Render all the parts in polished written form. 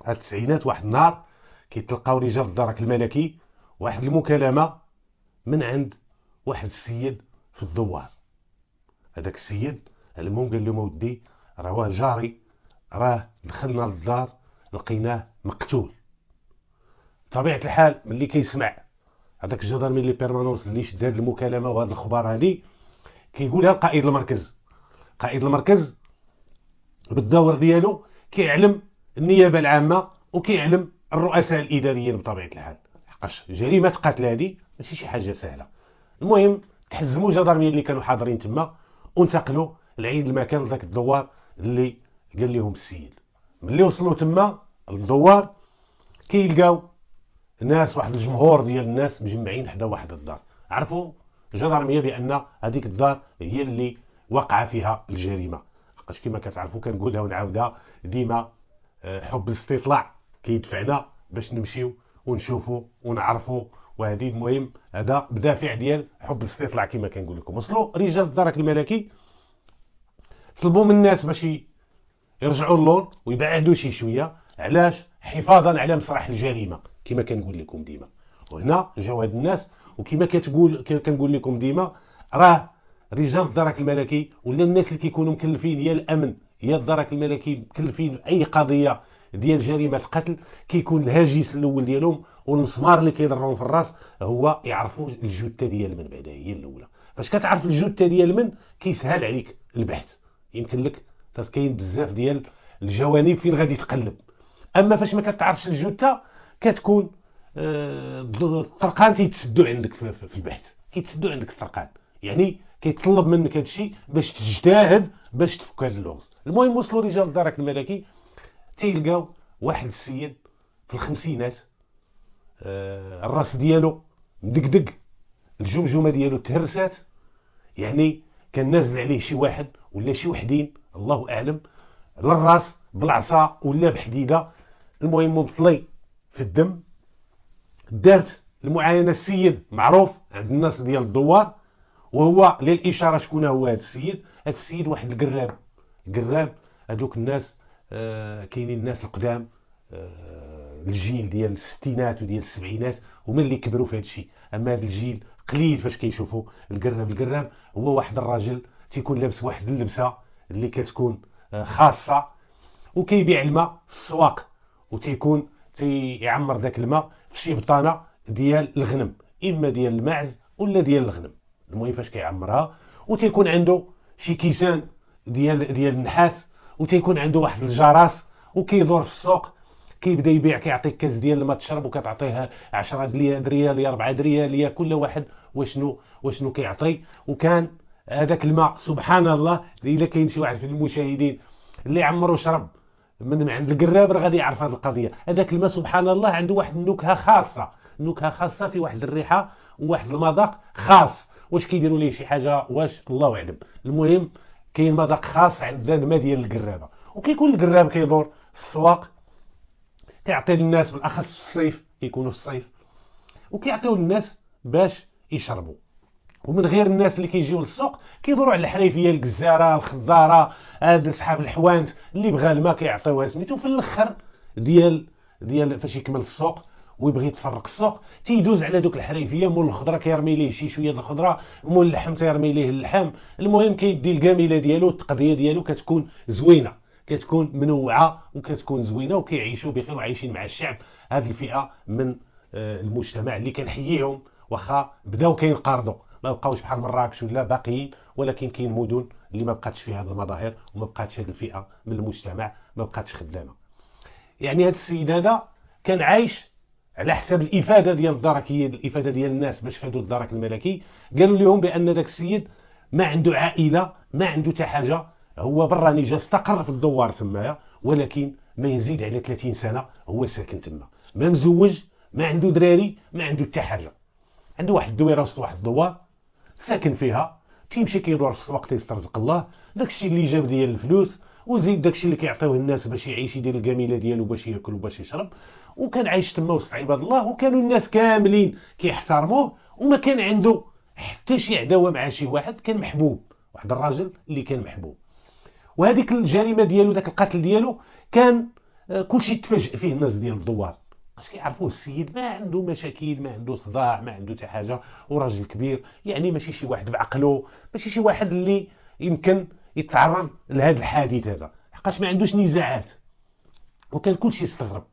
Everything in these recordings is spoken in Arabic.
هاد التسعينات واحد النهار كيتلقاو رجال الدرك الملكي واحد المكالمه من عند واحد السيد في الدوار. هذاك السيد علمهم قال لهم ودي راه جاري راه دخلنا للدار لقيناه مقتول. بطبيعه الحال ملي كيسمع هذاك الجدرمي اللي بيرمانونس اللي شد هذه المكالمه وهذا الخبر هذه كيقولها لقائد المركز. قائد المركز بالدور ديالو كيعلم النيابه العامه وكيعلم الرؤساء الاداريين بطبيعه الحال، حقاش جريمه قتل هذه ماشي شي حاجه سهله. المهم تحزموا جدرميه اللي كانوا حاضرين تما وانتقلوا لعين المكان لذاك الدوار اللي قال لهم السيد. ملي وصلوا تما للدوار كيلقاو ناس، واحد الجمهور ديال الناس مجمعين حدا واحد الدار. عرفوا الجدرميه بان هذيك الدار هي اللي وقع فيها الجريمه، حقاش كما كتعرفوا كنقولها ونعاودها ديما، حب الاستطلاع كيدفعنا باش نمشيو ونشوفوا ونعرفوا. وهذه المهم هذا بدافع ديال حب الاستطلاع كما كنقول لكم. وصلوا رجال الدرك الملكي طلبوا من الناس باش يرجعوا اللون ويبعدوا شي شويه. علاش؟ حفاظا على مسرح الجريمه كما كنقول لكم ديما. وهنا جاو هاد الناس وكما كنقول لكم ديما راه رجال الدرك الملكي ولا الناس اللي كيكونوا مكلفين يا الامن يا الدرك الملكي مكلفين اي قضيه ديال جريمه قتل، كيكون الهاجس الاول ديالهم والمسمار اللي كيضرهم في الراس هو يعرفوا الجثه ديال من بعدا. هي الاولى فاش كتعرف الجثه ديال من كيسهل عليك البحث، يمكن لك كاين بزاف ديال الجوانب فين غادي تقلب. اما فاش ما كتعرفش الجثه كتكون الطرقان تيتسدوا عندك في البحث، كيتسدوا عندك الطرقان، يعني كيطلب منك هذا الشيء باش تجتهد باش تفك هذا اللغز. المهم وصلوا رجال الدرك الملكي تيلقاو واحد السيد في الخمسينات، الراس ديالو مدقدق، الجمجمه ديالو تهرسات، يعني كان نازل عليه شي واحد ولا شي وحدين الله اعلم للراس بالعصا ولا بحديده. المهم مبطلي في الدم. دارت المعاينه السيد معروف عند الناس ديال الدوار، وهو للاشاره شكون هو هذا السيد. هذا السيد واحد القراب هذوك الناس كاينين الناس القدام، الجيل ديال الستينات وديال السبعينات هما اللي كبروا في هذا الشيء. اما هذا الجيل قليل فاش كيشوفوا القراب هو واحد الراجل تيكون لابس واحد اللبسه اللي كتكون خاصه وكيبيع الماء في السواق، وتيكون تيعمر ذاك الماء في شي بطانه ديال الغنم، اما ديال الماعز ولا ديال الغنم. المهم فاش كيعمرها وتيكون عنده شي كيسان ديال النحاس، وتيكون عنده واحد الجراس وكيدور في السوق كيبدا يبيع، كيعطيك كاس ديال الماء تشرب وكتعطيه 10 ريال يا 4 ريال يا كل واحد وشنو كيعطي. وكان هذاك الماء سبحان الله الا كاين شي واحد في المشاهدين اللي عمر وشرب من عند القراب راه غادي يعرف هذه القضيه. هذاك الماء سبحان الله عنده واحد النكهه خاصه في واحد الريحه وواحد المذاق خاص. واش كيديروا ليه شي حاجه واش الله اعلم. المهم كاين مذاق خاص عند الماء ديال القرابه، وكيكون القراب كيدور في السواق كيعطي للناس بالاخص في الصيف، كيكونوا في الصيف وكيعطيو للناس باش يشربوا. ومن غير الناس اللي كيجيو للسوق كيدوروا على الحريفيه، الجزاره، الخضاره، هاد اصحاب الحوانت اللي بغى الماء كيعطيوها سميتو. في الاخر ديال فاش يكمل السوق ويبغي يتفرق السوق تيدوز على دوك الحريفيه، مول الخضره كيرمي ليه شي شويه د الخضره، مول اللحم تيرمي ليه اللحم. المهم كيدي الكامله ديالو، التقضيه ديالو كتكون زوينه، كتكون منوعه وكتكون زوينه، وكيعيشوا بخير وعايشين مع الشعب. هذه الفئه من المجتمع اللي كنحييهم، واخا بداو كينقرضوا ما بقاوش بحال مراكش ولا باقيين، ولكن كاين مدن اللي ما بقاتش فيها هذه المظاهر وما بقاتش هذه الفئه من المجتمع ما بقاتش خدامه. يعني هذا السيد هذا كان عايش على حساب الافاده ديال الدركيه، الافاده ديال الناس باش فادوا الدرك الملكي. قالوا لهم بان ذاك السيد ما عنده عائله، ما عنده حتى حاجه، هو براني جا استقر في الدوار تمايا، ولكن ما يزيد على 30 سنه هو ساكن تما، ما مزوج، ما عنده دراري، ما عنده حتى حاجه. عنده واحد الدويره وسط واحد الدوار ساكن فيها، تيمشي كيدور في السوق تيسترزق الله داكشي اللي جاب ديال الفلوس، وزيد داكشي اللي كيعطيوه الناس باش يعيش يدير الجميله ديالو باش ياكل وباش يشرب. وكان عايش تما وسط عباد الله، وكانوا الناس كاملين كيحترموه، وما كان عنده حتى شي عداوه مع شي واحد. كان محبوب، واحد الراجل اللي كان محبوب. وهذيك الجريمه ديالو، داك القتل ديالو كان كلشي تفاجئ فيه الناس ديال الدوار، باش كيعرفوه السيد ما عنده مشاكل، ما عنده صداع، ما عنده حتى حاجه، وراجل كبير، يعني ماشي شي واحد بعقله، ماشي شي واحد اللي يمكن يتعرض لهذا الحادث هذا، حقاش ما عندوش نزاعات. وكان كلشي استغرب.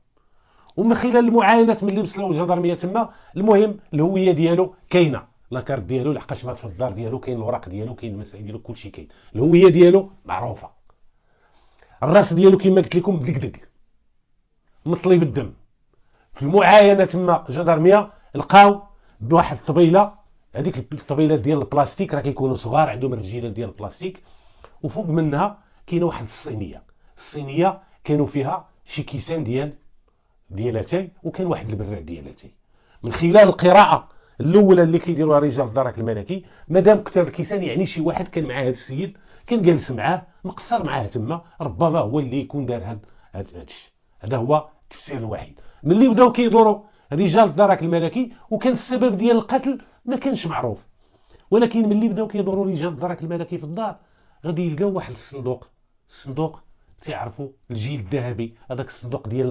ومن خلال المعاينات ملي وصلوا الجدرميه تما، المهم الهويه ديالو كاينه، لاكارت ديالو لحقاش مات في الدار ديالو، كاين الوراق ديالو، كاين المسائل ديالو، كلشي كاين، الهويه ديالو معروفه. الراس ديالو كما قلت لكم دقدق مطلي بالدم. في المعاينه تما جدرميه لقاو بواحد الطبيله، هذيك الطبيلات ديال البلاستيك راه كيكونوا صغار، عندهم الرجيلات ديال البلاستيك، وفوق منها كاينه واحد الصينيه كانوا فيها شي كيسان ديالاتي، وكان واحد البراد ديالاتي. من خلال القراءه الاولى اللي كيديروها رجال الدرك الملكي، مادام قتل الكيسان يعني شي واحد كان مع هذا السيد، كان جالس معاه، مقصر معاه تما، ربما هو اللي يكون دار هذا الشيء. هذا هو التفسير الوحيد. ملي بداو كيدوروا رجال الدرك الملكي، وكان السبب ديال القتل ما كانش معروف، ولكن ملي بداو كيدوروا رجال الدرك الملكي في الدار، غادي يلقاو واحد الصندوق تعرفوا الجيل الذهبي، هذاك الصندوق ديال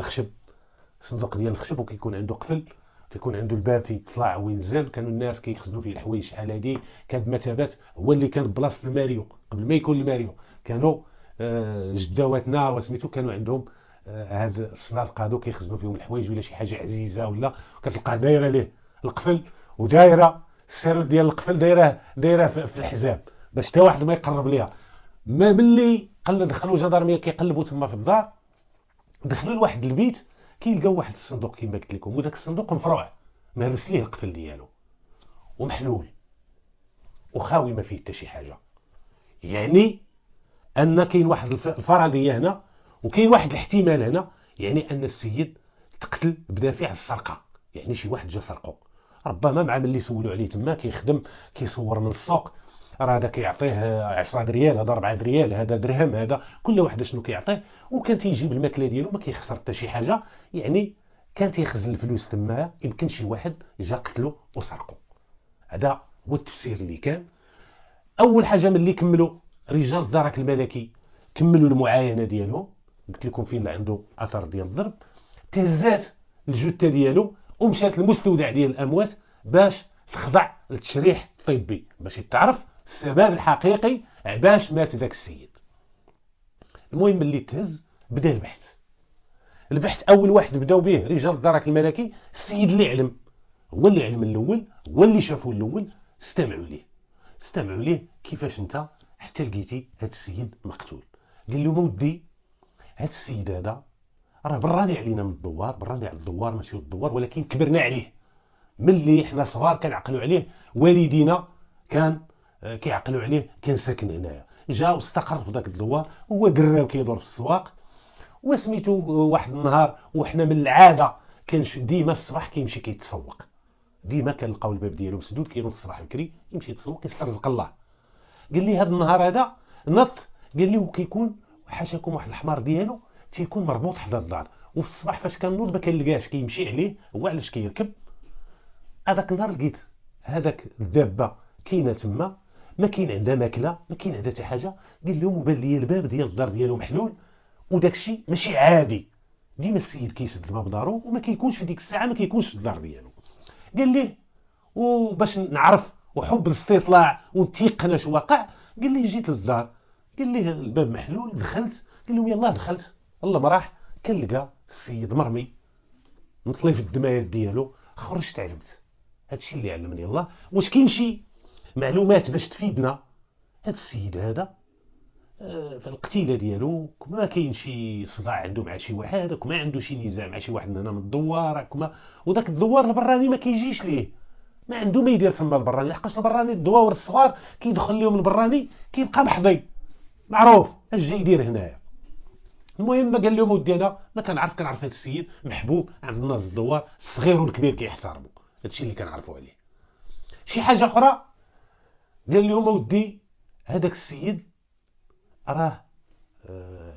الخشب، وكيكون عنده قفل، تيكون عنده الباب تيطلع وينزل، كانوا الناس كيخزنوا فيه الحوايج. شحال هادي كانت مثابات، هو اللي كان بلاصه الماريو قبل ما يكون الماريو، كانوا جداواتنا وسميتو كانوا عندهم هاد الصنادق هادو كيخزنوا فيهم الحوايج ولا شي حاجه عزيزه، ولا كتلقى دايره ليه القفل، ودايره السيرو ديال القفل دايره في الحزام باش حتى واحد ما يقرب ليها. ما ملي دخلوا جدرميه كيقلبوا تما في الدار، دخلوا لواحد البيت كيلقاو واحد الصندوق كما قلت لكم، وداك الصندوق مفروع، مهرس ليه القفل ديالو ومحلول وخاوي، ما فيه حتى شي حاجه. يعني ان كاين واحد الفرضيه هنا، وكاين واحد الاحتمال هنا، يعني ان السيد تقتل بدافع السرقه، يعني شي واحد جا سرقو، ربما مع ملي سولوا عليه تما كيخدم كيصور من السوق، راه هذا كيعطيه 10 ريال، هذا 4 ريال، هذا درهم، هذا كل واحد شنو كيعطيه، وكان تيجيب الماكله ديالو ما كيخسر حتى شي حاجه، يعني كان تيخزن الفلوس تما، يمكن شي واحد جا قتلو وسرقو. هذا هو التفسير اللي كان. اول حاجه ملي كملوا رجال الدرك الملكي كملوا المعاينه ديالهم، قلت لكم فين عنده اثر ديال الضرب، تهزات الجثه ديالو ومشات للمستودع ديال الاموات باش تخضع للتشريح الطبي، باش يتعرف السبب الحقيقي باش مات ذاك السيد. المهم ملي تهز بدا البحث اول واحد بداو به رجال الدرك الملكي، السيد اللي علم، هو اللي علم الاول، هو اللي شافوا الاول، استمعوا ليه كيفاش انت حتى لقيتي هاد السيد مقتول. قال له ودي هاد السيد هذا راه براني علينا من الدوار، براني على الدوار ماشي الدوار، ولكن كبرنا عليه ملي حنا صغار كنعقلوا عليه، والدينا كان كيعقلوا عليه، كان ساكن هنايا، جا واستقر في ذاك الدوار، هو قراب كيدور في السواق وسميتو. واحد النهار وحنا من العاده كان ديما الصباح كيمشي كيتسوق، ديما كنلقاو الباب ديالو مسدود، كينوض الصباح بكري يمشي يتسوق يسترزق الله. قال لي هذا النهار هذا نط، قال لي وكيكون حاشاكم واحد الحمار ديالو تيكون مربوط حدا الدار، وفي الصباح فاش كنوض ما كنلقاش كيمشي عليه، هو علاش كيركب. هذاك النهار لقيت هذاك الدابه كاينه تما، ما كاين عندها ماكله، ما كاين عندها حتى حاجه. قال لهم وبان لي الباب ديال الدار ديالو محلول، وداك الشيء ماشي عادي، ديما السيد كيسد الباب دارو وما كيكونش في ديك الساعه، ما كيكونش في الدار ديالو. قال ليه وباش نعرف وحب الاستطلاع ونتيقن اش واقع، قال لي جيت للدار، قال لي الباب محلول، دخلت، قال لهم يلاه دخلت، الله ما راح كنلقى السيد مرمي مطلي في الدمايات ديالو. خرجت علمت هادشي اللي علمني الله. واش كاين شي معلومات باش تفيدنا؟ هاد السيد هذا في القتيله ديالو ما كاين شي صداع عنده مع شي واحد، ما عنده شي نزاع مع شي واحد هنا من الدوار، وداك الدوار البراني ما كيجيش ليه، ما عنده ما يدير تما البراني، لحقاش البراني الدواور الصغار كيدخل لهم البراني كيبقى محظي معروف اش جاي يدير هنايا. المهم قال لهم ودي انا ما كنعرف هذا السيد محبوب عند الناس الدوار، الصغير والكبير كيحترموا، هادشي اللي كنعرفوا عليه. شي حاجه اخرى قال لهم ودي هذاك السيد راه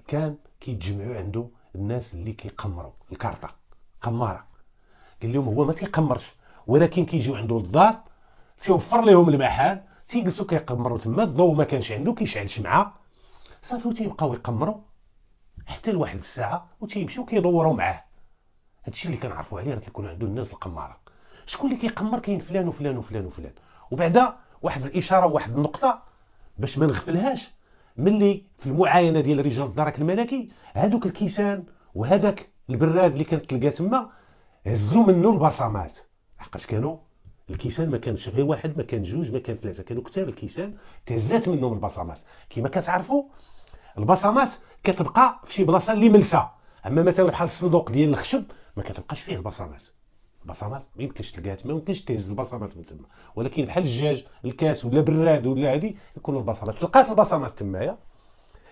كان كيتجمعوا عنده الناس اللي كيقمروا الكارطه قماره. قال لهم هو ما تيقمرش، ولكن كيجيو عنده للدار، تيوفر لهم المحال، تيجلسوا كيقمروا تما، الضوء ما كانش عنده، كيشعل شمعه صافي وتيبقاو يقمروا حتى لواحد الساعه وتيمشيو كيدوروا معاه. هادشي اللي كنعرفوا عليه، راه كيكونوا عنده الناس القماره. شكون اللي كيقمر؟ كاين فلان وفلان وفلان وفلان. وبعدا واحد الاشاره وواحد النقطه باش ما نغفلهاش، ملي في المعاينه ديال رجال الدرك الملكي هادوك الكيسان وهذاك البراد اللي كانت تلقى تما هزوا منه البصمات، لحقاش كانوا الكيسان ما كانش غير واحد، ما كان جوج، ما كان ثلاثه، كانوا كثار الكيسان تهزات منهم البصمات. كما كتعرفوا البصمات كتبقى في شي بلاصه اللي ملسه، اما مثلا بحال الصندوق ديال الخشب ما كتبقاش فيه البصمات. البصمات ما يمكنش تلقاها تما، ما يمكنش تهز البصمات من تما. ولكن بحال الدجاج، الكاس ولا براد ولا هذه يكونوا البصمات. لقات البصمات تمايا،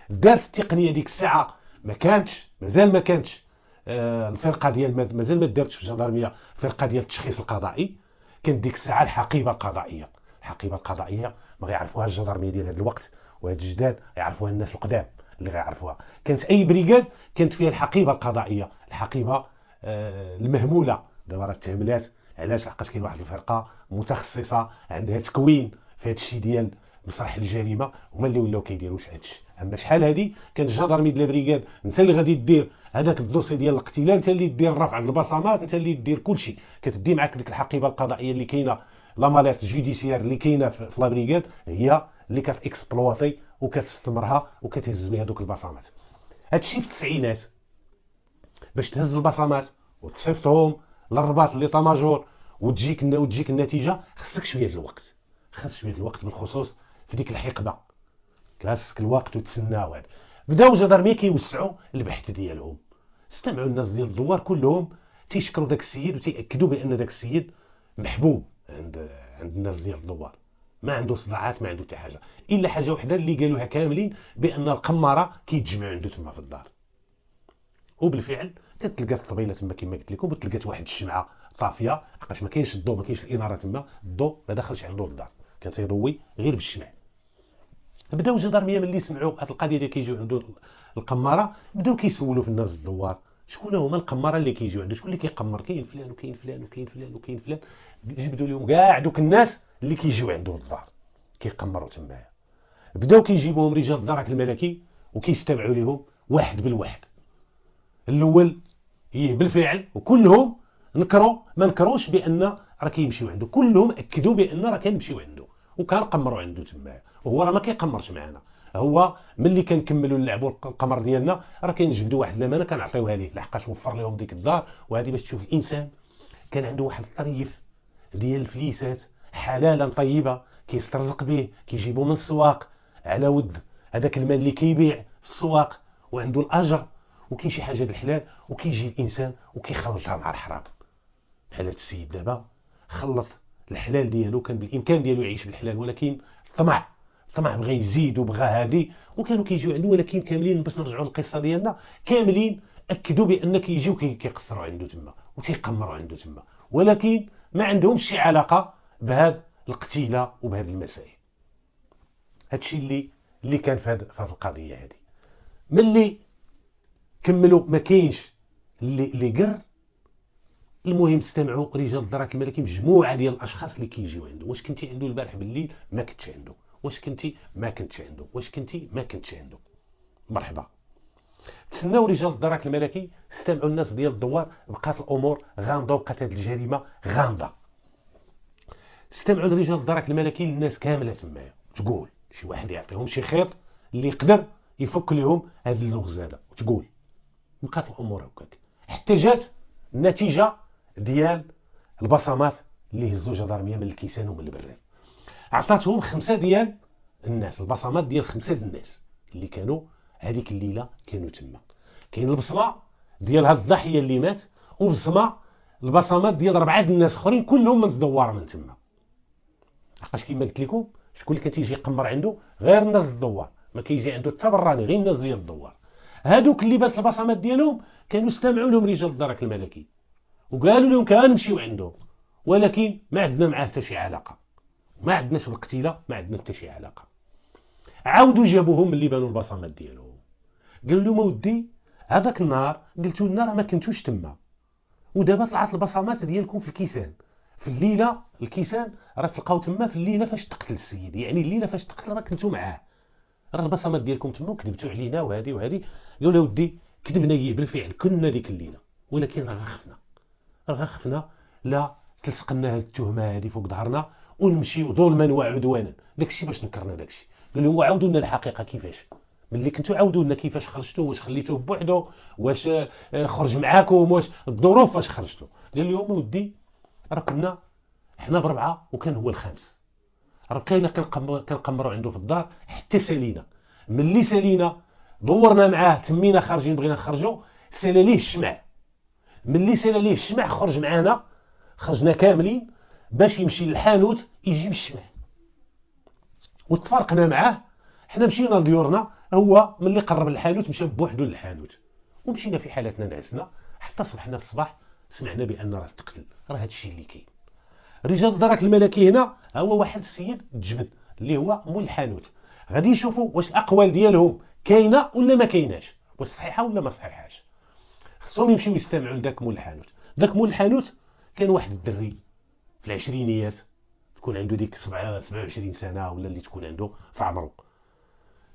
دارت التقنيه ديك الساعه ما كانتش، مازال ما كانتش الفرقه ديال، مازال ما دارتش في الجندرميه فرقه ديال التشخيص القضائي. كانت ديك الساعه الحقيبه القضائيه. الحقيبه القضائيه ما غيعرفوها الجندرميه ديال هذا الوقت، وهاد الجداد يعرفوها الناس القدام اللي غيعرفوها. كانت اي بريغاد كانت فيها الحقيبه القضائيه، الحقيبه المهموله. دابا راه تهملات، علاش؟ لحقاش كاين واحد الفرقه متخصصه عندها تكوين في هذا الشيء ديال مسرح الجريمه، هما اللي ولاو كيديروش هذا الشيء. اما شحال هذه كان الجندرمي ديال البريغاد انت اللي غادي دير هذاك الدوسي ديال الاقتلال، انت اللي دير رفع البصمات، انت اللي دير كل شيء. كتدي معك ديك الحقيبه القضائيه اللي كاينه، لا ماليت جوديسيير اللي كاينه في لا بريغاد، هي اللي كتاكسبلوطي وكتستمرها وكتهز بها دوك البصمات. هادشي في التسعينات. باش تهز البصمات وتصيفطهم للرباط اللي طاماجور وتجيك النتيجه، خصك شويه د الوقت. خاص شويه د الوقت بالخصوص في ديك الحقبه، خاصك الوقت وتسناو. هذا بداو الجدرميه كيوسعوا البحث ديالهم. استمعوا الناس ديال الدوار كلهم تيشكروا داك السيد وتياكدوا بان داك السيد محبوب عند الناس ديال الدوار، ما عنده صداعات، ما عنده حتى حاجه، الا حاجه وحده اللي قالوها كاملين، بان القماره كيتجمعوا عنده تما في الدار. وبالفعل كتلقى الطبيله تما كما قلت لكم، وتلقات واحد الشمعه طافيه، لحقاش ما كاينش الضوء، ما كاينش الاناره تما، الضوء ما دخلش عنده للدار، كان تيضوي غير بالشمع. بداو الجدرميه ملي سمعوا هاد القضيه ديال كيجيو عنده القماره، بداو كيسولوا في الناس الدوار شكون هما القماره اللي كيجيو عنده، شكون اللي كيقمر؟ كاين فلان وكاين فلان وكاين فلان وكاين فلان. جبدوا لهم كاع دوك الناس اللي كيجيو عنده للدار كيقمروا تمايا. بداو كيجيبوهم رجال الدرك الملكي وكيستمعوا لهم واحد بالواحد. الاول هي بالفعل، وكلهم نكروا ما نكروش بان راه كيمشيو عنده، كلهم اكدوا بان راه كنمشيو عنده وكنقمروا عنده تمايا. وهو راه ما كيقمرش معنا، هو ملي كنكملوا نلعبوا القمر ديالنا راه كنجبدوا واحد الامانه كنعطيوها ليه، لحقاش وفر لهم ديك الدار. وهذه باش تشوف الانسان كان عنده واحد الطريف ديال الفليسات حلالا طيبه كيسترزق به، كيجيبوا من السواق على ود هذاك المال اللي كيبيع في السواق، وعنده الاجر. وكاين شي حاجه الحلال، وكيجي الانسان وكيخلطها مع الحرام. بحال هذا السيد دابا خلط الحلال ديالو، كان بالامكان ديالو يعيش بالحلال، ولكن الطمع بغى يزيد وبغى هادي، وكانوا كيجيو عنده. ولكن كاملين باش نرجعوا للقصه ديالنا، كاملين اكدوا بان كيجيو كيقصروا عنده تما وتيقمروا عنده تما، ولكن ما عندهمش شي علاقه بهذا القتيله وبهذه المسائل. هادشي اللي كان في هذه القضيه هذه. ملي كملوا ما كاينش اللي قر، المهم استمعوا رجال الدرك الملكي مجموعه ديال الاشخاص اللي كيجيو عنده. واش كنتي عنده البارح بالليل؟ ما كنتش عنده. واش كنتي؟ ما كنتش عنده. واش كنتي؟ ما كنتش عنده. مرحبا. تسناو رجال الدرك الملكي، استمعوا الناس ديال الدوار، بقات الامور غامضه، وبقات هذه الجريمه غامضه. استمعوا لرجال الدرك الملكي، الناس كامله تمايا تقول شي واحد يعطيهم شي خيط اللي يقدر يفك لهم هذا اللغز هذا، وتقول بقات الامور هكاك حتى جات النتيجه ديال البصمات اللي هزوا جدرميه من الكيسان ومن البراد. عطاتهم 5 ديال الناس، البصمات ديال 5 الناس اللي كانوا هذيك الليله كانوا تما. كاين البصمه ديال هاد الضحيه اللي مات، وبصمه البصمات ديال 4 الناس اخرين كلهم من الدوار من تما. لحقاش كيما قلت لكم شكون اللي كتيجي يقمر عنده؟ غير الناس الدوار، ما كيجي عنده حتى براني، غير الناس ديال الدوار. هادوك اللي بات البصمات ديالهم كانوا استمعوا لهم رجال الدرك الملكي وقالوا لهم كنمشيو عنده، ولكن ما عندنا معاه حتى شي علاقه، ما عندناش بالقتيله، ما عندنا حتى شي علاقه. عاودوا جابوهم اللي بانوا البصمات ديالهم، قالوا لهم اودي هذاك النهار قلتوا لنا راه ما كنتوش تما، ودابا طلعت البصمات ديالكم في الكيسان. في الليله الكيسان راه تلقاو تما في الليله فاش تقتل السيد، يعني الليله فاش تقتل راه كنتو معاه. راه البصمات ديالكم تما كذبتوا علينا وهذه وهذه. قالوا له ودي كذبنا بالفعل كنا ديك الليله، ولكن راه خفنا لا تلصق لنا هذه التهمه هذه فوق ظهرنا ونمشيو ظلما وعدوانا. داكشي باش نكرنا داكشي. قال لهم وعاودوا لنا الحقيقه كيفاش ملي كنتوا عاودوا لنا كيفاش خرجتوا، واش خليتوه بوحدو، واش خرج معاكم، واش الظروف فاش خرجتوا. قال لهم ودي راه كنا حنا بربعه وكان هو الخامس، راه كاينه كنقمروا عنده في الدار حتى سالينا. ملي سالينا دورنا معاه تمينا خارجين بغينا نخرجوا، سال ليه الشمع. ملي سال ليه الشمع خرج معانا، خرجنا كاملين باش يمشي للحانوت يجيب الشمع، وتفارقنا معاه. حنا مشينا لديورنا، هو ملي قرب الحانوت مشى بوحدو للحانوت، ومشينا في حالتنا نعسنا حتى صبحنا الصباح سمعنا بان راه تقتل. راه هذا الشيء اللي كاين. رجال الدرك الملكي هنا هو واحد السيد تجبد اللي هو مول الحانوت، غادي يشوفوا واش الاقوال ديالهم كاينه ولا ما كايناش، واش صحيحه ولا ما صحيحاش. خصهم يمشيو يستمعوا لذاك مول الحانوت. ذاك مول الحانوت كان واحد الدري في العشرينيات، تكون عنده ديك 27 سنه ولا اللي تكون عنده في عمره.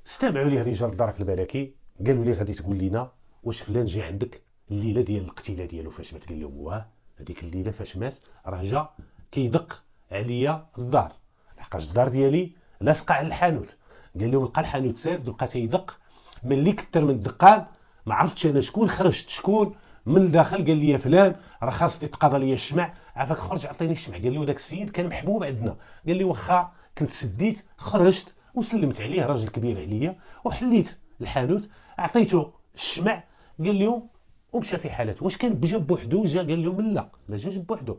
استمعوا ليه رجال الدرك الملكي، قالوا لي غادي تقول لنا واش فلان جا عندك الليله ديال القتيله ديالو فاش مات. قال لهم واه هذيك الليله فاش مات راه جا كيدق عليا الدار، لحقاش الدار ديالي لاصقه على الحانوت. قال لهم لقى الحانوت ساد، بقى تيدق، ملي كثر من الدقان ما عرفتش انا شكون خرجت شكون من الداخل. قال لي فلان راه خاص يتقاضى لي الشمع، عافاك خرج عطيني الشمع. قال له ذاك السيد كان محبوب عندنا. قال لي واخا كنت سديت خرجت وسلمت عليه، راجل كبير عليا، وحليت الحانوت عطيته الشمع. قال لهم ومشى في حالته. واش كان جا بوحدو جا؟ قال لهم لا ما جاش بوحدو،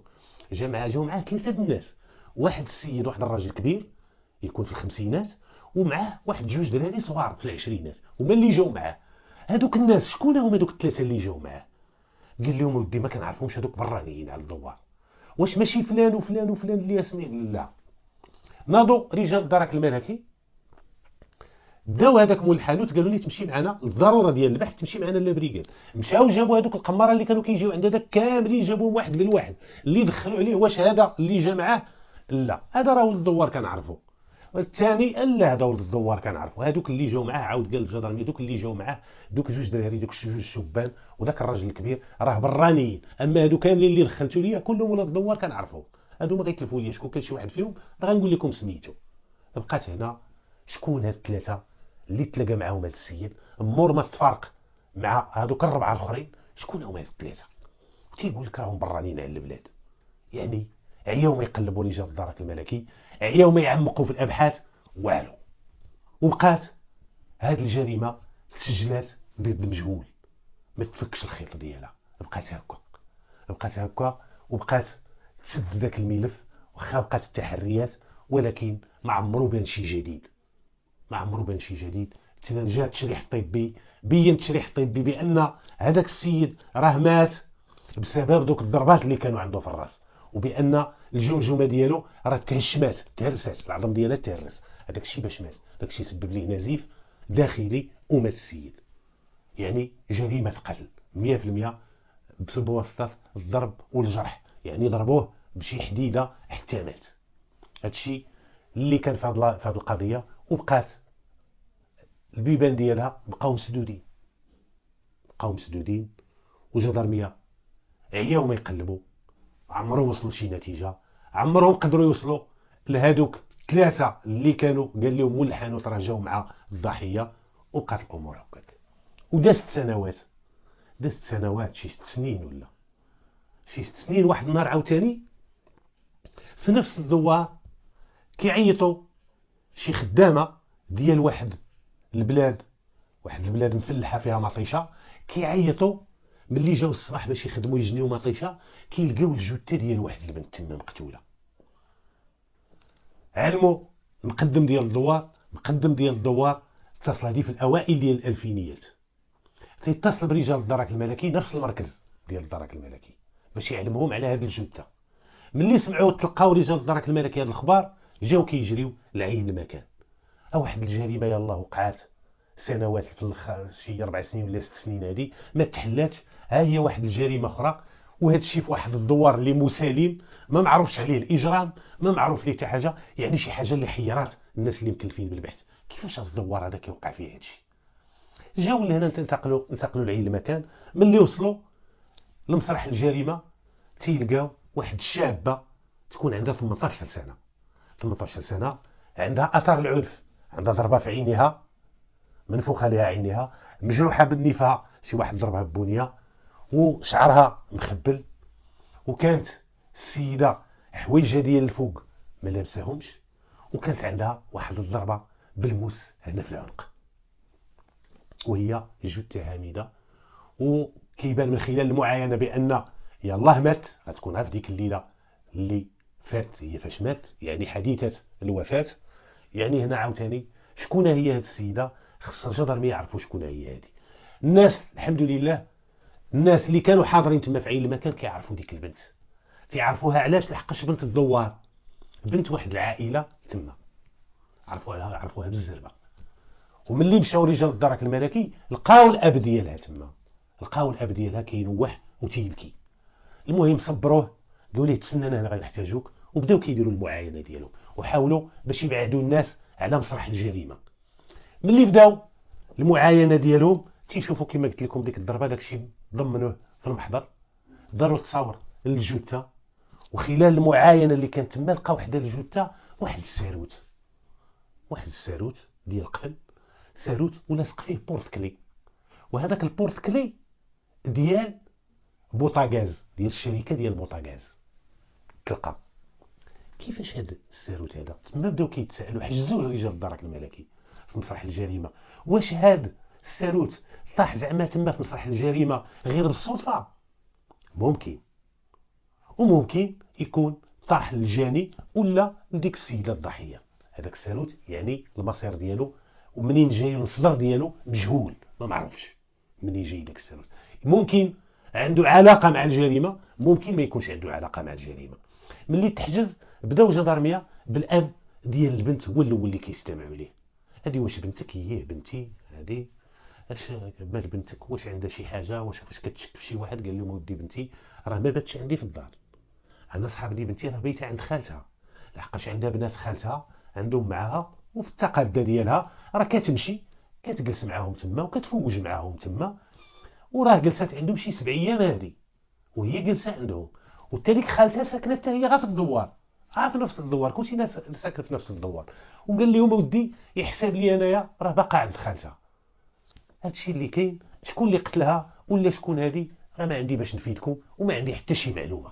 جاو معاه ثلاثه الناس، واحد السيد واحد الراجل كبير يكون في الخمسينات، ومعاه واحد جوج دراري صغار في العشرينات. وما اللي جاو معاه هذوك الناس شكون هما هذوك الثلاثه اللي جاو معاه؟ قال لهم ودي ما كنعرفهمش، هذوك برانيين على الدوار. واش ماشي فلان وفلان وفلان اللي اسميه؟ لا. ناضوا رجال الدرك الملكي داو هذاك مول الحانوت، قالوا لي تمشي معنا الضروره ديال البحث، تمشي معنا لابريكاد. مشاو جابوا هذوك القماره اللي كانوا كيجيو عند هذاك كاملين، جابوهم واحد بالواحد. اللي دخلوا عليه واش هذا اللي جا معاه؟ لا هذا راه ولد الدوار كنعرفو. والثاني لا هذا ولد الدوار كنعرفو. هذوك اللي جاو معاه عاود قال الجدرمي دوك اللي جاو معاه دوك جوج دراري دوك جوج شبان وذاك الراجل الكبير راه برانيين، اما هذو كاملين اللي دخلتوا ليا كلهم ولد الدوار كنعرفو. هذو ما غيتلفوا ليا شكون كان شي واحد فيهم راه غنقول لكم سميتو. بقات هنا شكون هاد الثلاثه اللي تلاقى معاهم هذا السيد مور ما تفارق مع هذوك الربعه الاخرين؟ شكون هما هاد الثلاثه؟ تيقول لك راهم برانين على البلاد. يعني عياو ما يقلبوا رجال الدرك الملكي، عياو ما يعمقوا في الابحاث، والو. وبقات هاد الجريمه تسجلات ضد مجهول، ما تفكش الخيط ديالها. بقات هكا وبقات تسد ذاك الملف، واخا بقات التحريات ولكن ما عمرو بان شي جديد. جا التشريح الطبي بين التشريح الطبي بان هذاك السيد راه مات بسبب دوك الضربات اللي كانوا عنده في الراس، وبان الجمجمه ديالو راه تهشمات تهرسات، العظم ديالها تهرس. هذاك الشيء باش مات، داك الشيء سبب ليه نزيف داخلي ومات السيد. يعني جريمه قتل 100% بواسطه الضرب والجرح، يعني ضربوه بشي حديده حتى مات. هذا الشيء اللي كان في هذه القضيه. وبقات البيبان ديالها بقاو مسدودين، وجدرميه عياو ما يقلبوا، عمرهم وصلوا لشي نتيجه، عمرهم قدروا يوصلوا لهذوك ثلاثه اللي كانوا قال لهم مول الحانوت راه جاو مع الضحيه. وبقات الامور هكاك. ودازت سنوات شي 6 سنين ولا شي 6 سنين. واحد النهار عاوتاني في نفس الدوار كيعيطوا شي خدامه ديال واحد البلاد مفلحه فيها مطيشه، كيعيطوا ملي جاو الصباح باش يخدموا يجنيو مطيشه، كيلقاو الجثه ديال واحد البنت تما مقتوله. علموا مقدم ديال الدوار اتصل هذه في الاوائل ديال الالفينيات، تيتصل برجال الدرك الملكي نفس المركز ديال الدرك الملكي باش يعلموهم على هذه الجثه. ملي سمعوا تلقاو رجال الدرك الملكي هذا الخبر، جاو كيجريو لعين المكان. واحد الجريمه يلاه وقعات سنوات في شي 4 سنين ولا 6 سنين هذه ما تحلاتش. ها هي واحد الجريمه اخرى، وهذا الشيء في واحد الدوار اللي مسالم، ما معروفش عليه الاجرام، ما معروف ليه حتى حاجه. يعني شي حاجه اللي حيرات الناس اللي مكلفين بالبحث. كيفاش هاد الدوار هذا كيوقع فيه هادشي؟ جاو لهنا انتقلوا لأي مكان. ملي وصلوا لمسرح الجريمه تيلقاو واحد الشابه تكون عندها 18 سنه. 18 سنه عندها اثار العنف، عندها ضربه في عينها، منفوخه لها عينها، مجروحه بالنفاق، شي واحد ضربها ببنيه، وشعرها مخبل. وكانت السيده حوايجها ديال الفوق ما لابساهمش، وكانت عندها واحد الضربه بالموس هنا في العنق، وهي جثه هامده. وكيبان من خلال المعاينه بان يلاه مات، غتكون في ديك الليله اللي فات هي فاش مات، يعني حديثه الوفاه. يعني هنا عاوتاني شكون هي هاد السيده؟ خص الجدرميه يعرفوا شكون هي هادي. الناس الحمد لله، الناس اللي كانوا حاضرين تما في عين المكان كيعرفوا ديك البنت. تيعرفوها علاش؟ لحقاش بنت الدوار، بنت واحد العائله تما، عرفوها بالزربه. وملي مشاو رجال الدرك الملكي لقاو الاب ديالها تما، لقاو الاب ديالها كينوح وتيبكي. المهم صبروه، قالوا ليه تسنانا هنا غنحتاجوك، وبداو كيديروا المعاينه ديالهم وحاولوا باش يبعدوا الناس على مسرح الجريمه. ملي بداو المعاينه ديالهم تيشوفوا كما قلت لكم ديك الضربه، داكشي ضمنوه في المحضر، داروا تصاور للجثه. وخلال المعاينه اللي كانت تما لقاو وحده الجثه واحد الساروت ديال القفل، ساروت ولاصق فيه بورت كلي، وهذاك البورت كلي ديال بوطاغاز، ديال الشركه ديال بوطاغاز. تلقى كيفاش هذا الساروت هذا؟ تما بداو كيتسائلوا، حجزوا رجال الدرك الملكي في مسرح الجريمه، واش هذا الساروت طاح زعما تما في مسرح الجريمه غير بالصدفه؟ ممكن، وممكن يكون طاح للجاني ولا لديك السيده الضحيه. هذاك الساروت يعني المصير ديالو ومنين جاي المصدر ديالو مجهول، ما معروفش منين جاي داك الساروت. ممكن عنده علاقه مع الجريمه، ممكن ما يكونش عنده علاقه مع الجريمه. ملي تحجز بداو جدارميه بالاب ديال البنت، هو الاول اللي كيستمعوا ليه. هذه واش بنتك؟ هي بنتي هذه. اش مال بنتك؟ واش عندها شي حاجه؟ واش كتشك في شي واحد؟ قال لهم ودي بنتي راه ما باتش عندي في الدار، انا صحاب لي بنتي راه بايته عند خالتها، لحقاش عندها بنات خالتها عندهم معاها، وفي التقاده ديالها راه كتمشي كتجلس معاهم تما وكتفوج معاهم تما، وراه جلسات عندهم شي 7 ايام هذه، وهي جلسه عندهم. وتاليك خالتها ساكنه حتى هي غا في الدوار، في نفس الدوار، كلشي ناس ساكنه في نفس الدوار. وقال لهم ودي يحسب لي انايا راه باقا عند خالتها. هادشي اللي كاين. شكون اللي قتلها ولا شكون هادي راه ما عندي باش نفيدكم، وما عندي حتى شي معلومه.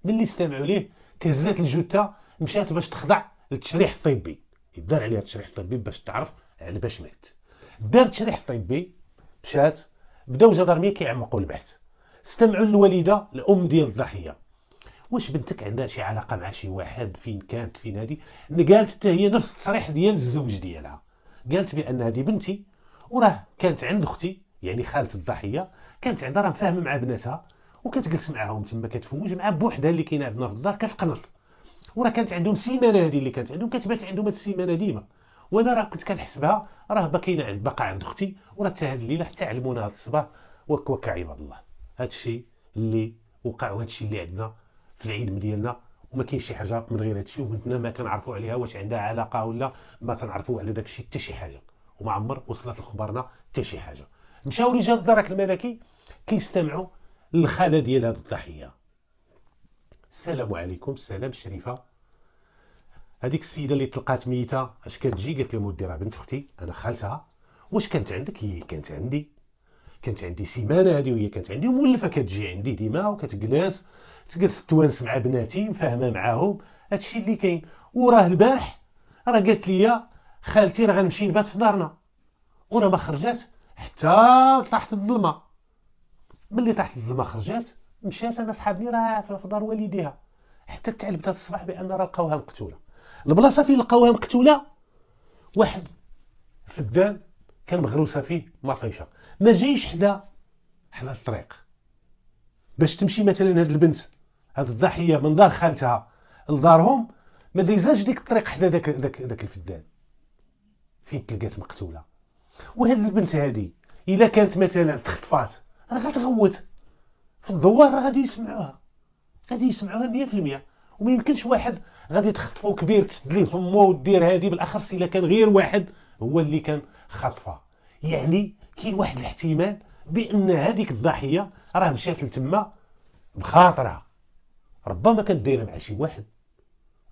ملي استمعوا ليه تهزات الجثه، مشات باش تخضع للتشريح الطبي، يدار عليها التشريح الطبي باش تعرف على باش مات. دار تشريح طبي، مشات بداو جدارميه كيعمقوا البحث. استمعوا للوالده الام ديال الضحيه، واش بنتك عندها شي علاقه مع شي واحد؟ فين كانت؟ فين هذه؟ قالت حتى هي نفس التصريح ديال الزوج ديالها، قالت بان هذه بنتي، وراه كانت عند اختي يعني خاله الضحيه، كانت عندها راه مفاهمه مع بناتها وكتجلس معاهم تما، كتفوج مع بوحدها اللي كاينه عندنا في الدار كتقنط. وراه كانت عندهم سيمانه، هذه اللي كانت عندهم كتبات عندهم هاد السيمانه ديما. وانا راه كنت كنحسبها راه باقا عند اختي، وراه حتى هاد الليله حتى علمونا هاد الصباح. وكا عباد الله، هاد الشيء اللي وقع وهاد الشيء اللي عندنا في العلم ديالنا، وما كاين شي حاجه من غير هاد الشيء، وبنتنا ما كنعرفوا عليها واش عندها علاقه ولا ما تنعرفوا على داك الشيء حتى شي حاجه، وما عمر وصلت لخبرنا حتى شي حاجه. مشاو رجال الدرك الملكي كيستمعوا للخاله ديال هاد الضحيه. السلام عليكم. السلام شريفه. هذيك السيده اللي تلقات ميته اش كتجي؟ قالت لهم ودي راه بنت اختي، انا خالتها. واش كانت عندك؟ هي كانت عندي سيمانه هذه، وهي كانت عندي مولفه كتجي عندي ديما وكتجلس توانس مع بناتي، مفاهمه معاهم. هادشي اللي كاين. وراه البارح راه قالت لي خالتي راه غنمشي نبات في دارنا، وراه ما خرجات حتى طاحت الظلمه. ملي طاحت الظلمه خرجات، مشات. انا صحابني راه في دار والديها، حتى تعلمت هاد الصباح بان راه لقاوها مقتوله. البلاصه فين لقاوها مقتوله واحد فدان كان مغروسه فيه مطيشه، ما جايش حدا الطريق باش تمشي مثلا هاد البنت هاد الضحيه من دار خالتها لدارهم، ما دايزاش ديك الطريق حدا داك الفدان فين تلقات مقتوله. وهاد البنت هادي الا كانت مثلا تخطفات راه غتغوت في الدوار، راه غادي يسمعوها 100%. وما يمكنش واحد غادي تخطفو كبير تسد ليه فمو ودير هادي، بالاخص الا كان غير واحد هو اللي كان خاطفها. يعني كاين واحد الاحتمال بان هذيك الضحيه راه مشات لتما بخاطرها، ربما كانت دايره مع شي واحد،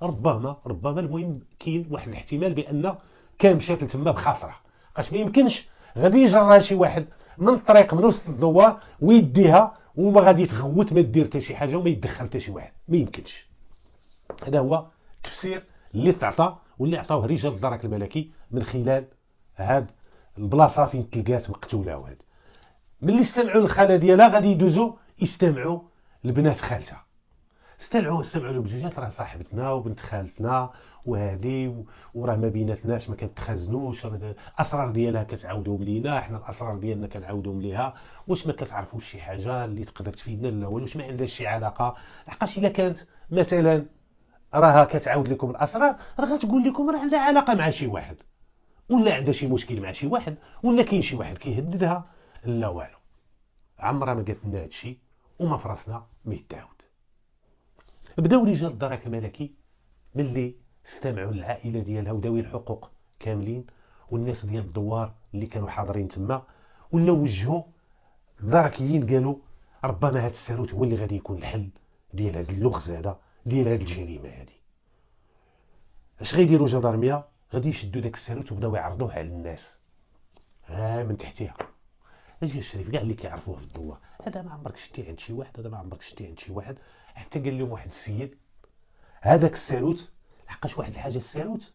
ربما المهم كاين واحد الاحتمال بان كان مشات لتما بخاطرها. باش ما يمكنش غادي يجرها شي واحد من الطريق من وسط الدوار ويديها وما غادي تغوت، ما دير حتى شي حاجه وما يدخل حتى شي واحد، ما يمكنش. هذا هو التفسير اللي تعطى واللي عطاوه رجال الدرك الملكي من خلال هاد البلاصه فين تلقات مقتوله. وهاد ملي استمعوا للخاله ديالها غادي يدوزوا يستمعوا لبنات خالتها، استمعوا لبجوجات راه صاحبتنا وبنت خالتنا وهذه وراه ما بيناتناش ما كنتخازنوش، الاسرار ديالها كتعاودهم لينا، حنا الاسرار ديالنا كنعاودهم ليها، واش ما كتعرفوش شي حاجه اللي تقدر تفيدنا؟ لا والو، واش ما عندهاش شي علاقه؟ لحقاش الا كانت مثلا راها كتعاود لكم الاسرار راه غتقول لكم راه عندها علاقه مع شي واحد، ولا عندها شي مشكل مع شي واحد، ولا كاين شي واحد كيهددها. لا والو، عمرها ما قالت لنا هادشي وما فراسنا ما يتعاود. بداو رجال الدرك الملكي ملي استمعوا للعائله ديالها وذوي الحقوق كاملين والناس ديال الدوار اللي كانوا حاضرين تما، ولا وجهوا الدركيين قالوا ربما هذا الساروت هو اللي غادي يكون الحل ديال هذا اللغز هذا، ديال هذه الجريمه هذه. اش غيديروا جدارميه؟ غادي يشدوا داك الساروت وبداو يعرضوه على الناس من تحتها. اجي الشريف كاع اللي كيعرفوه في الدوار، هذا ما عمرك شتي عند شي واحد، هذا ما عمرك شتي عند شي واحد. حتى قال لهم واحد السيد هذاك الساروت، لحقاش واحد الحاجه الساروت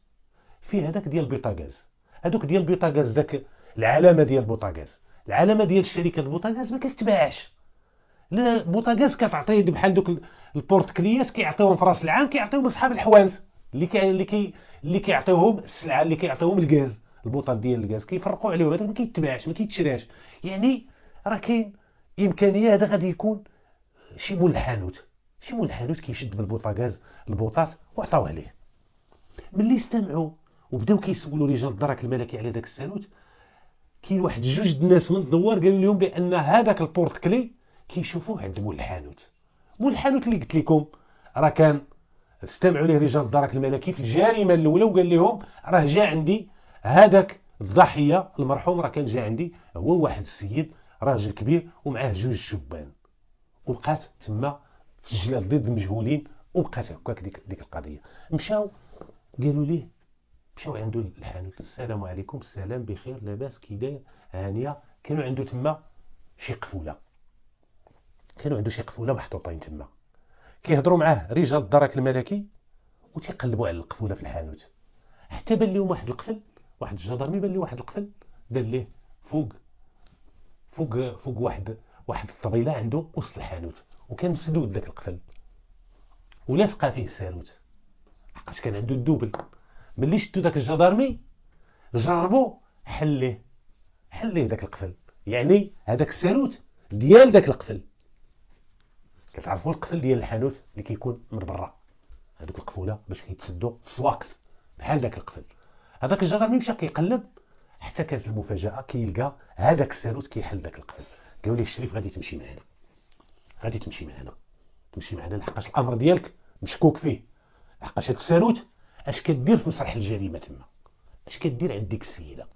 فيه هذاك ديال البوطاغاز، هذوك ديال البوطاغاز، داك العلامه ديال البوطاغاز، العلامه ديال شركه البوطاغاز ما كتباعش. لا البوطاغاز كتعطيه بحال دوك البورتكليات كيعطيوهم في راس العام، كيعطيوهم اصحاب الحوانت اللي كيعطيوهم السلعه، اللي كيعطيوهم الغاز، البوطال ديال الغاز كيفرقوا عليهم، هذاك ما كيتباعش ما كيتشراش. يعني راه كاين امكانيه هذا غادي يكون شي مول الحانوت، شي مول الحانوت كيشد بالبوطاغاز البوطات وعطاوه ليه. ملي استمعوا وبداو كيسولوا رجال الدرك الملكي على داك الساروت، كاين واحد جوج الناس من الدوار قالوا لهم بان هذاك البورتكلي كيشوفوه عند مول الحانوت. مول الحانوت اللي قلت لكم راه كان استمعوا ليه رجال الدرك الملكي في الجريمه الاولى، وقال لهم راه جا عندي هذاك الضحيه المرحوم، راه كان جا عندي هو واحد السيد راجل كبير ومعاه جوج شبان، وبقات تما تسجيلات ضد مجهولين، وبقات هكاك ديك القضيه. مشاو قالوا ليه، مشاو عنده الحانوت، السلام عليكم، السلام بخير لاباس كي داير هانيه. كانوا عنده تما شي قفوله، كانوا عنده شي قفوله محطوطين تما، كيهضروا معاه رجال الدرك الملكي وتيقلبوا على القفوله في الحانوت، حتى بان لهم واحد القفل، واحد الجدرمي بان له واحد القفل دار ليه فوق واحد الطبيله عنده وسط الحانوت، وكان مسدود داك القفل ولاصقه فيه الساروت، حقاش كان عنده الدوبل. ملي شدوا داك الجدرمي جربوا حل ليه داك القفل، يعني هذاك الساروت ديال داك القفل. كتعرفوا القفل ديال الحانوت اللي كيكون من برا، هذوك القفوله باش كيتسدوا السواقط بحال داك القفل. هذاك الجدرمي مشى كيقلب حتى كانت المفاجاه كيلقى هذاك الساروت كيحل داك القفل. قالوا ليه الشريف غادي تمشي معنا لحقاش الامر ديالك مشكوك فيه، لحقاش هاد الساروت اش كدير في مسرح الجريمه تما، اش كدير عند ديك السيده؟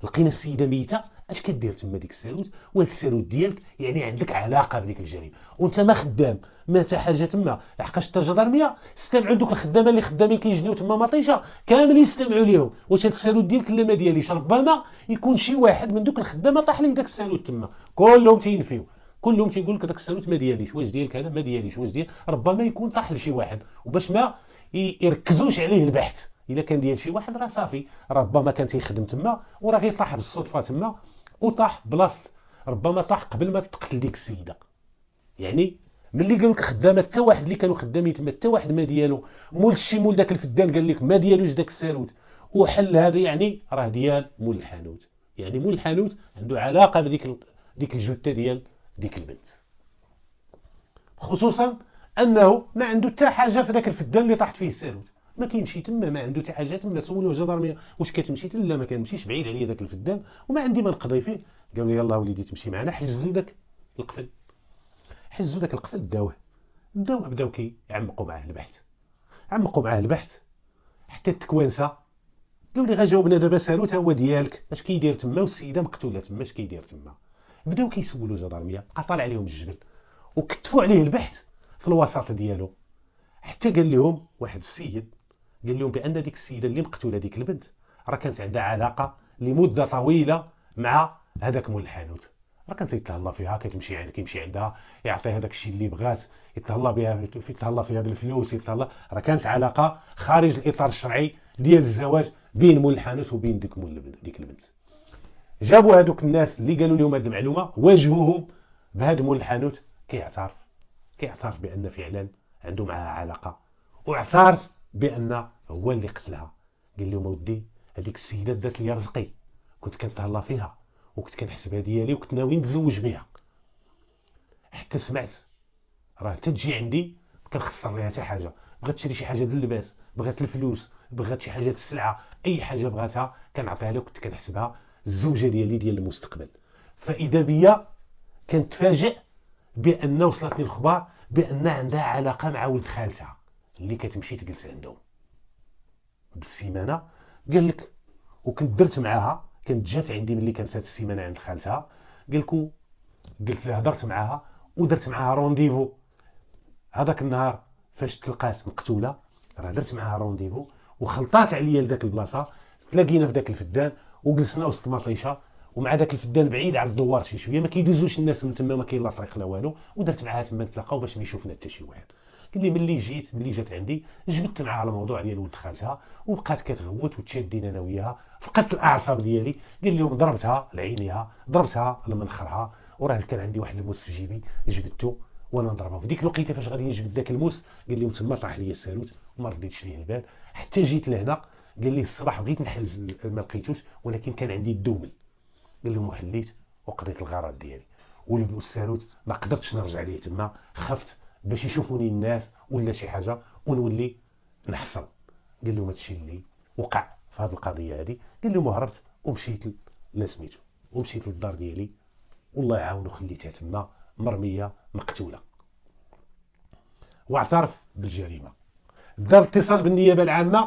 لقينا السيده ميته، اش كدير تما ديك الساروت؟ وهاد الساروت ديالك يعني عندك علاقه بديك الجريمه، وانت ما خدام ما حتى حاجه تما، لحقاش حتى الجدرميه استمعوا دوك الخدامه اللي خدامين كيجنيو تما مطيشه كامل يستمعوا ليهم، واش هاد الساروت ديالك لا ما دياليش؟ ربما يكون شي واحد من دوك الخدامه طاح ليه داك الساروت تما، كلهم تينفيو، كلهم تيقول لك داك الساروت ما دياليش، واش ديالك هذا ما دياليش، واش ديال ربما يكون طاح لشي واحد، وباش ما يركزوش عليه البحث، الا كان ديال شي واحد راه صافي، ربما كان تيخدم تما وراه غيطيح بالصدفه تما وطاح بلاصه، ربما طاح قبل ما تقتل ديك السيده. يعني ملي قالوا لك خدامه حتى واحد اللي كانوا خدامين تما حتى واحد ما ديالو، مول داك الفدان قال لك ما ديالوش داك الساروت وحل هذا، يعني راه ديال مول الحانوت، يعني مول الحانوت عنده علاقه بديك الجثه ديال ديك البنت، خصوصا انه ما عنده حتى حاجه في ذاك الفدان اللي طاحت فيه الساروت، ما كيمشي تما، ما عنده حتى حاجه تما. سولوه الجدرميه واش كتمشي؟ لا ما كنمشيش، بعيد عليا ذاك الفدان وما عندي ما نقضي فيه. قالوا لي يلاه وليدي تمشي معنا، حجزوا ذاك القفل، داوه بداو كيعمقوا معاه البحث، عمقوا معاه البحث حتى التكوانسه، قالوا لي غجاوبنا دابا سالو تا هو ديالك اش كيدير تما، والسيده مقتوله تما اش كيدير تما. بداو كيسولوا الجدرميه، بقى طالع عليهم الجبل وكتفوا عليه البحث في الوسط ديالو، حتى قال لهم واحد السيد قال لهم بان ديك السيده اللي مقتوله ديك البنت راه كانت عندها علاقه لمده طويله مع هذاك مول الحانوت، راه كانت يتهلا فيها، كتمشي عند كيمشي عندها يعطيها داك الشيء اللي بغات، يتهلا بها، يتهلا فيها بالفلوس، يتهلا، راه كانت علاقه خارج الاطار الشرعي ديال الزواج بين مول الحانوت وبين ديك البنت. جابوا هذوك الناس اللي قالوا لهم هذه المعلومه، واجهوهم بهذا مول الحانوت، كيعترف بان فعلا عنده معها علاقه، واعترف بان هو اللي قتلها. قال لهم اودي هذيك السيده دات لي رزقي، كنت كنتهلا فيها وكنت كنحسبها ديالي وكنت ناوي نتزوج بها، حتى سمعت راه انت تجي عندي كنخسر ليها حتى حاجه، بغات تشري شي حاجه ديال اللباس، بغات الفلوس، بغات شي حاجه السلعه، اي حاجه بغاتها كنعطيها لها، كنت كنحسبها الزوجه ديالي ديال المستقبل. فاذا بيا كنتفاجئ بان وصلتني الاخبار بان عندها علاقه مع ولد خالتها اللي كتمشي تجلس عندهم بالسيمانه. قال لك وكنت درت معاها، كانت جات عندي ملي كانت هاد السيمانه عند خالتها، قلت لها هضرت معاها ودرت معاها رونديفو هذاك النهار فاش تلقات مقتوله، راه درت معاها رونديفو وخلطات عليا لذاك البلاصه، تلاقينا في ذاك الفدان وجلسنا وسط مطيشه، ومع ذاك الفدان بعيد على الدوار شي شويه، ما كيدوزوش الناس من تما، ما كاين لا طريق لا والو، ودرت معاها تما نتلاقاو باش ما يشوفنا حتى شي واحد. قال لي ملي جات عندي جبدت معاها الموضوع ديال ولد خالتها، وبقات كتغوت وتشادين انا وياها، فقدت الاعصاب ديالي. قال لهم ضربتها لعينيها، ضربتها لمنخرها، وراه كان عندي واحد الموس في جيبي جبدته وانا نضربها. في ديك الوقيته فاش غادي نجبد داك الموس قال لهم تما طاح لي السالوت وما رديتش ليه البال حتى جيت لهنا. قال لي الصباح بغيت نحل ما لقيتوش، ولكن كان عندي الدول. قال لهم وحليت وقضيت الغرض ديالي، والسالوت ما قدرتش نرجع ليه تما، خفت باش يشوفوني الناس ولا شي حاجه ونولي نحصل. قال لهم هادشي اللي وقع في هذه القضيه هذه. قال لهم هربت ومشيت لسميتو ومشيت للدار ديالي، والله يعاونو خليتها تما مرميه مقتوله. واعترف بالجريمه، دار اتصال بالنيابه العامه،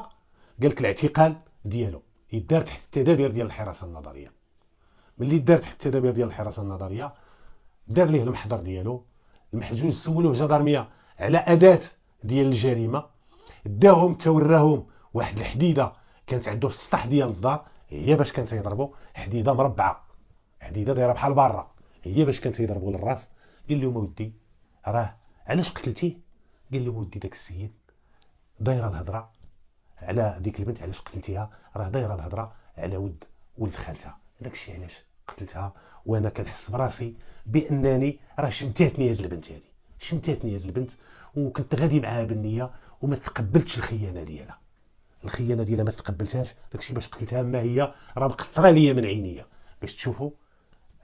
قال لك الاعتقال ديالو يدار تحت التدابير ديال الحراسه النظريه. ملي دار تحت التدابير ديال الحراسه النظريه دار ليه المحضر ديالو، المحجوج سولوه جدرميه على اداه ديال الجريمه، داهم توراهم واحد الحديده كانت عنده في السطح ديال الدار، هي باش كان تيضربوا، حديده مربعه، حديده دايره بحال برا، هي باش كان تيضربوا للراس. قال لهم اودي راه علاش قتلتيه؟ قال لهم اودي داك السيد دايره الهضره على ديك البنت، علاش قتلتيها؟ راه دايره الهضره على ولد خالتها، داك الشيء علاش قتلتها، وانا كنحس براسي بانني راه شمتاتني هاد البنت هادي، شمتاتني هاد البنت، وكنت غادي معاها بالنيه وما تقبلتش الخيانه ديالها، ما تقبلتهاش، داكشي باش قتلتها. ما هي راه مقطره ليا من عينيا باش تشوفوا.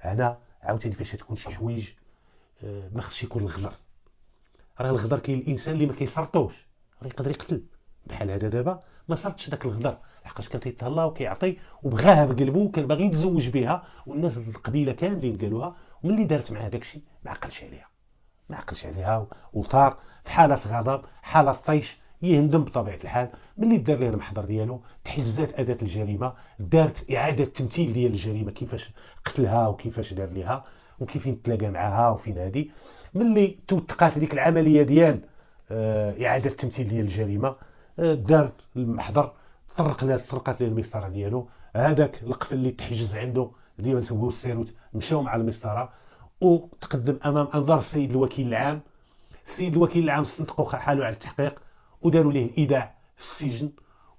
انا عاوتاني فاش تكون شي حوايج ما خصش يكون الغدر، راه الغدر كاين الانسان اللي ما كيسرطوش راه يقدر يقتل، بحال هذا دابا ما صرتش داك الغدر لحقاش كان تيتهلا وكيعطي وبغاها بقلبه وكان باغي يتزوج بها، والناس القبيله كاملين قالوها، وملي دارت معاه داكشي ما عقلش عليها وطار في حاله غضب، حاله طيش، يندم بطبيعه الحال. ملي دار ليه المحضر ديالو تحجزات اداه الجريمه، دارت اعاده تمثيل ديال الجريمه، كيفاش قتلها وكيفاش دار ليها وكيف تلاقى معها وفين هادي. ملي توثقات ديك العمليه ديال اعاده التمثيل ديال الجريمه، دارت المحضر، طرقت ليه المسطره ديالو، هذاك القفل اللي تحجز عنده ديال هو السيروت، مشاو مع المسطره وتقدم امام انظار السيد الوكيل العام. السيد الوكيل العام استنطقوا حاله على التحقيق وداروا ليه الايداع في السجن،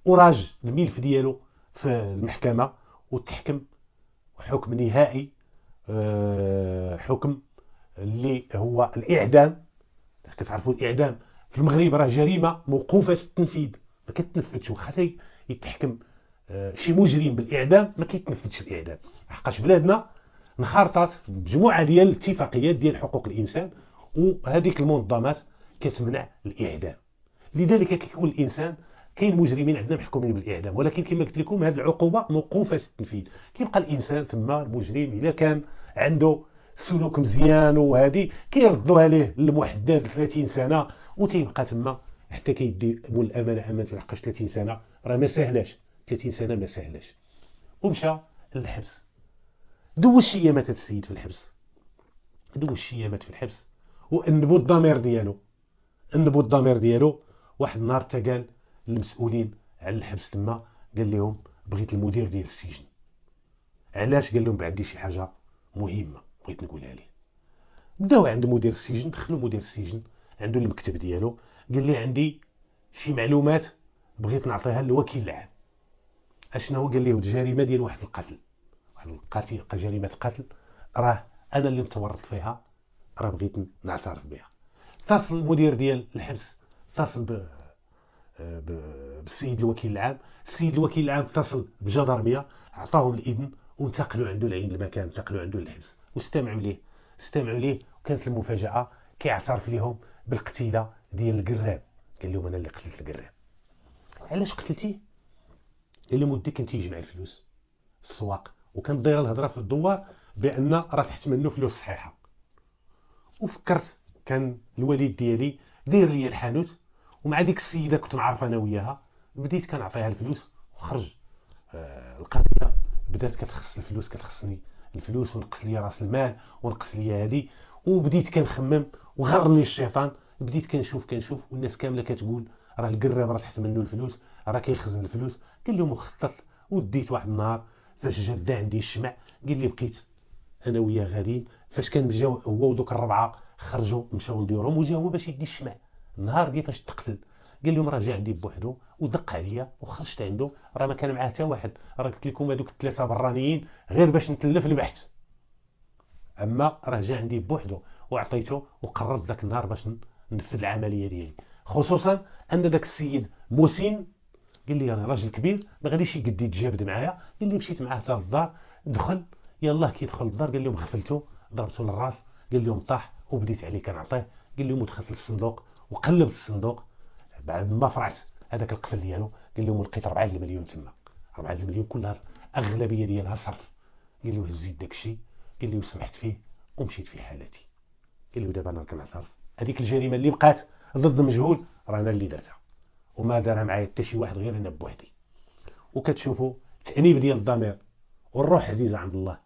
وراج الملف ديالو في المحكمه وتحكم حكم نهائي، حكم اللي هو الاعدام. كتعرفوا الاعدام في المغرب راه جريمه موقوفه التنفيذ، ما كتنفذش، واخا يتحكم شي مجرم بالاعدام ما كيتنفذش الاعدام، حقاش بلادنا انخرطت بمجموعه ديال الاتفاقيات ديال حقوق الانسان، وهذيك المنظمات كتمنع الاعدام. لذلك كيكون الانسان، كاين مجرمين عندنا محكومين بالاعدام، ولكن كما قلت لكم هذه العقوبه موقوفه التنفيذ، كيبقى الانسان تما المجرم الا كان عنده سلوك مزيان وهذه كيردوها ليه لمحدد 30 سنه وتيبقى تما حتى كيدي مول الامانه امانه لحقاش 30 سنه راه ما سهلاش، 30 سنه ما سهلاش. ومشى للحبس. دوز شي ايامات هذا السيد في الحبس، دوز شي ايامات في الحبس، وانبوا الضمير ديالو، انبوا الضمير ديالو. واحد النهار حتى قال للمسؤولين على الحبس تما، قال لهم بغيت المدير ديال السجن. علاش؟ قال لهم عندي شي حاجه مهمه بغيت نقولها ليه. بداو عند مدير السجن، دخلوا مدير السجن عنده المكتب ديالو، قال لي عندي شي معلومات بغيت نعطيها للوكيل العام. اشنو؟ قال ليه الجريمه ديال واحد القتل، واحد القتل، جريمه قتل، راه انا اللي متورط فيها، راه بغيت نعترف بها. اتصل المدير ديال الحبس، اتصل بالسيد الوكيل العام، السيد الوكيل العام اتصل بجدرميه، عطاهم الاذن وانتقلوا عنده لعين المكان، انتقلوا عنده للحبس واستمعوا ليه، استمعوا ليه. وكانت المفاجاه كيعترف لهم بالقتيله ديال القراب. قال لهم انا اللي قتلت القراب. علاش قتلتيه؟ قال لهم ودي كنت يجمع الفلوس السواق، وكانت دايره الهضره في الدوار بان راه تحت منه فلوس صحيحه. وفكرت كان الوالد ديالي داير لي الحانوت، ومع ديك السيده كنت معرف انا وياها، بديت كنعطيها الفلوس وخرج. القضيه بدات كتخص الفلوس، كتخصني الفلوس، ونقص لي راس المال، ونقص لي هذه. وبديت كنخمم وغرني الشيطان، بديت كنشوف والناس كامله كتقول راه القراب راه تحت منه الفلوس، راه كيخزن الفلوس. قال لهم مخطط. وديت واحد النهار فاش جا عندي الشمع، قال لي بقيت انا وياه غاديين، فاش كان جاو هو ودوك الربعه خرجوا مشاو لديورهم، وجا هو باش يدي الشمع. النهار ديال فاش تقتل قال لهم راه جا عندي بوحدو ودق عليا وخرجت عنده، راه ما كان معاه حتى واحد، راه قلت لكم هذوك الثلاثه برانيين غير باش نتلف البحث، اما راه جا عندي بوحدو وعطيته، وقررت ذاك النهار باش ننفذ العمليه ديالي. خصوصا ان ذاك السيد مسن قال لي انا راجل كبير ما غاديش يقد يتجابد معايا. قال لي مشيت معاه حتى للدار، دخل يلاه كيدخل للدار قال لهم غفلته، ضربته للراس، قال لهم طاح، وبديت عليه كنعطيه. قال لهم دخلت للصندوق وقلبت الصندوق، بعد ما فرعت هذاك القفل ديالو قال لهم لقيت 4 المليون تما، 4 المليون كلها اغلبيه ديالها صرف. قال له هزيت داك الشيء، قال لي وسمحت فيه ومشيت في حالتي. قال له دابا انا كنعترف، هذيك الجريمه اللي بقات ضد مجهول راه انا اللي درتها، وما دارها معايا حتى شي واحد غير انا بوحدي. وكتشوفوا تانيب ديال الضمير، والروح عزيزه عند الله.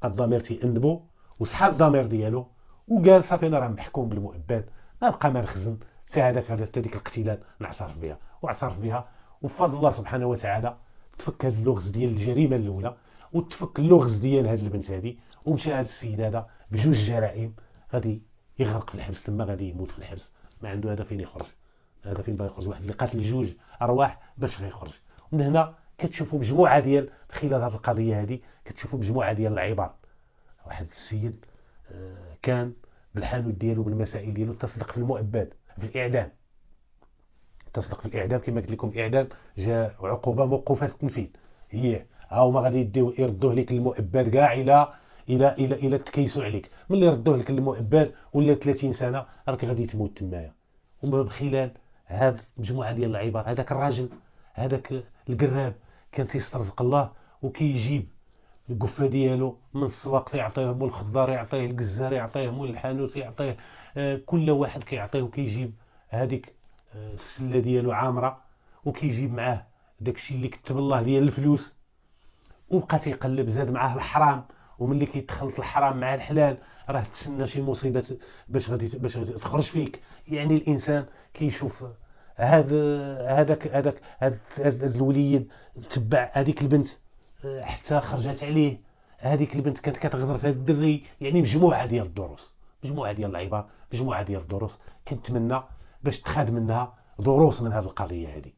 بقى الضمير تيأنبو وسحاب الضمير ديالو، وقال صافي انا راه محكوم بالمؤبد، ما بقى ما نخزن حتى ديك القتيلات نعترف بها. واعترف بها، وبفضل الله سبحانه وتعالى تفك هذا اللغز ديال الجريمه الاولى، وتفك اللغز ديال هذه البنت هذه، ومشى هذا السيد هذا بجوج جرائم غادي يغرق في الحبس تما، غادي يموت في الحبس، ما عنده هذا فين يخرج. هذا فين باغي يخرج؟ واحد اللي قاتل جوج ارواح باش غيخرج. ومن هنا كتشوفوا مجموعه ديال خلال هذه القضيه هذه، كتشوفوا مجموعه ديال العبر. واحد السيد كان بالحانوت ديالو بالمسائل ديالو تصدق في المؤبد، في الاعدام، تصدق في الاعدام. كما قلت لكم الاعدام جاء عقوبه موقوفه التنفيذ، هي هاو ما غادي يديو يردوه لك المؤبد كاع الى تكيسوا عليك. ملي ردوه لك المؤبد ولا 30 سنه راك غادي تموت تمايا. ومن خلال هاد مجموعه ديال العبار، هذاك الراجل هذاك القراب كان تيسترزق الله، وكيجيب القفه ديالو من السواق، تيعطيه مول الخضار، يعطيه الجزار، يعطيه مول الحانوت، يعطيه كل واحد كيعطيه، وكيجيب هذيك السله ديالو عامره، وكيجيب معاه داكشي اللي كتب الله ديال الفلوس، وبقى تيقلب. زاد معاه الحرام، وملي كيتخلط الحرام مع الحلال راه تسنى شي مصيبه باش تخرج فيك. يعني الانسان كيشوف هذاك الوليد تبع هذيك البنت حتى خرجت عليه، هذيك البنت كانت كتغدر في هذا الدري. يعني مجموعه ديال الدروس، مجموعه ديال العبار، مجموعه ديال الدروس كنتمنى باش تخاد منها دروس من هذه القضيه هذه.